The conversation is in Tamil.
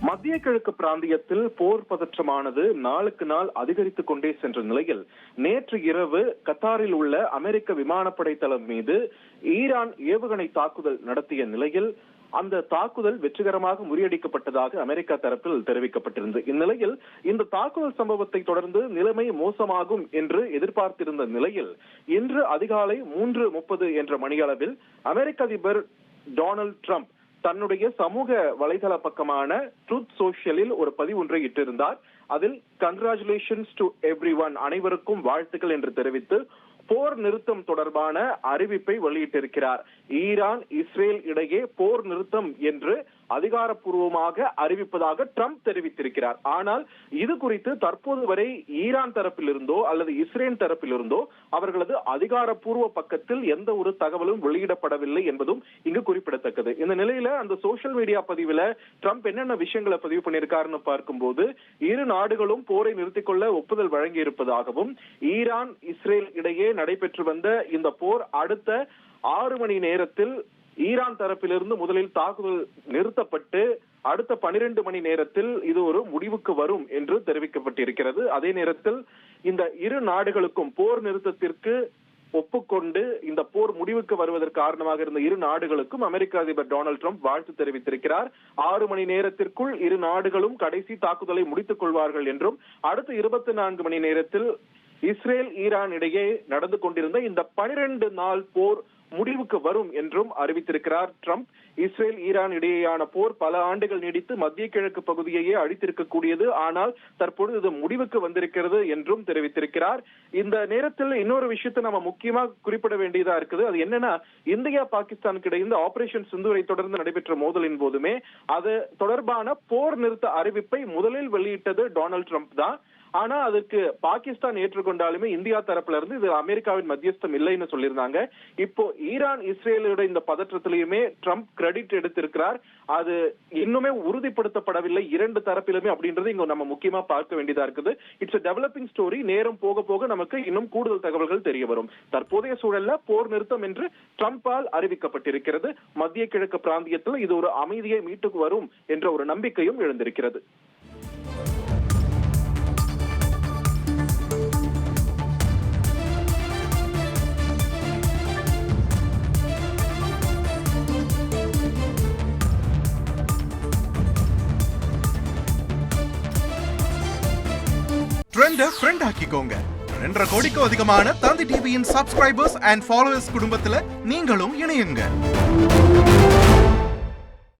மத்திய கிழக்கு பிராந்தியத்தில் போர் பதற்றமானது நாளுக்கு நாள் அதிகரித்துக் கொண்டே சென்ற நிலையில் நேற்று இரவு கத்தாரில் உள்ள அமெரிக்க விமானப்படை தளம் மீது ஈரான் ஏவுகணை தாக்குதல் நடத்திய நிலையில் அந்த தாக்குதல் வெற்றிகரமாக முறியடிக்கப்பட்டதாக அமெரிக்கா தரப்பில் தெரிவிக்கப்பட்டிருந்தது. இந்நிலையில் இந்த தாக்குதல் சம்பவத்தை தொடர்ந்து நிலைமை மோசமாகும் என்று எதிர்பார்த்திருந்த நிலையில் இன்று அதிகாலை 3:30 என்ற மணியளவில் அமெரிக்க அதிபர் டொனால்ட் ட்ரம்ப் தன்னுடைய சமூக வலைதள பக்கமான ட்ரூத் சோஷியலில் ஒரு பதிவு ஒன்றை இட்டிருந்தார். அதில் கங்க்ராச்சுலேஷன்ஸ் டு எவ்ரிஒன், அனைவருக்கும் வாழ்த்துக்கள் என்று தெரிவித்து போர் நிறுத்தம் தொடர்பான அறிவிப்பை வெளியிட்டிருக்கிறார். ஈரான் இஸ்ரேல் இடையே போர் நிறுத்தம் என்று அதிகாரப்பூர்வமாக அறிவிப்பதாக ட்ரம்ப் தெரிவித்திருக்கிறார். ஆனால் இது குறித்து தற்போது வரை ஈரான் தரப்பிலிருந்தோ அல்லது இஸ்ரேல் தரப்பிலிருந்தோ அவர்களது அதிகாரப்பூர்வ பக்கத்தில் எந்த ஒரு தகவலும் வெளியிடப்படவில்லை என்பதும் இங்கு குறிப்பிடத்தக்கது. இந்த நிலையில அந்த சோசியல் மீடியா பதிவுல ட்ரம்ப் என்னென்ன விஷயங்களை பதிவு பண்ணியிருக்காருன்னு பார்க்கும்போது, இரு நாடுகளும் போரை நிறுத்திக் கொள்ள ஒப்புதல் வழங்கி இருப்பதாகவும், ஈரான் இஸ்ரேல் இடையே நடைபெற்று வந்த இந்த போர் அடுத்த 6 மணி நேரத்தில் ஈரான் தரப்பிலிருந்து முதலில் தாக்குதல் நிறுத்தப்பட்டு அடுத்த 12 மணி நேரத்தில் இது ஒரு முடிவுக்கு வரும் என்று தெரிவிக்கப்பட்டிருக்கிறது. அதே நேரத்தில் இந்த இரு நாடுகளுக்கும் போர் நிறுத்தத்திற்கு ஒப்புக்கொண்டு இந்த போர் முடிவுக்கு வருவதற்கு காரணமாக இருந்த இரு நாடுகளுக்கும் அமெரிக்க அதிபர் டொனால்ட் ட்ரம்ப் வாழ்த்து தெரிவித்திருக்கிறார். 6 மணி நேரத்திற்குள் இரு நாடுகளும் கடைசி தாக்குதலை முடித்துக் கொள்வார்கள் என்றும், அடுத்த 24 மணி நேரத்தில் இஸ்ரேல் ஈரான் இடையே நடந்து கொண்டிருந்த இந்த 12 நாள் போர் முடிவுக்கு வரும் என்றும் அறிவித்திருக்கிறார் ட்ரம்ப். இஸ்ரேல் ஈரான் இடையேயான போர் பல ஆண்டுகள் நீடித்து மத்திய கிழக்கு பகுதியையே அழித்திருக்கக்கூடியது, ஆனால் தற்பொழுது இது முடிவுக்கு வந்திருக்கிறது என்றும் தெரிவித்திருக்கிறார். இந்த நேரத்தில் இன்னொரு விஷயத்தை நம்ம முக்கியமா குறிப்பிட வேண்டியதா இருக்குது. அது என்னன்னா, இந்தியா பாகிஸ்தானுக்கு இடையே ஆபரேஷன் சிந்தூரை தொடர்ந்து நடைபெற்ற மோதலின் போதுமே அது தொடர்பான போர் நிறுத்த அறிவிப்பை முதலில் வெளியிட்டது டொனால்ட் ட்ரம்ப் தான். ஆனா அதற்கு பாகிஸ்தான் ஏற்றுக்கொண்டாலுமே இந்தியா தரப்புல இருந்து இது அமெரிக்காவின் மத்தியஸ்தம் இல்லைன்னு சொல்லியிருந்தாங்க. இப்போ ஈரான் இஸ்ரேலோட இந்த பதற்றத்திலையுமே ட்ரம்ப் கிரெடிட் எடுத்திருக்கிறார். அது இன்னுமே உறுதிப்படுத்தப்படவில்லை இரண்டு தரப்பிலுமே அப்படின்றது இங்க நம்ம முக்கியமா பார்க்க வேண்டியதா இருக்குது. It's developing story. நேரம் போக போக நமக்கு இன்னும் கூடுதல் தகவல்கள் தெரிய வரும். தற்போதைய சூழல்ல போர் நிறுத்தம் என்று ட்ரம்பால் அறிவிக்கப்பட்டிருக்கிறது. மத்திய கிழக்கு பிராந்தியத்தில் இது ஒரு அமைதியை மீட்டுக்கு வரும் என்ற ஒரு நம்பிக்கையும் எழுந்திருக்கிறது. ஃப்ரெண்ட் ஆக்கிக்கோங்க. 2.5 கோடிக்கும் அதிகமான தந்தி டிவியின் சப்ஸ்கிரைபர்ஸ் அண்ட் ஃபாலோவர்ஸ் குடும்பத்துல நீங்களும் இணையுங்க.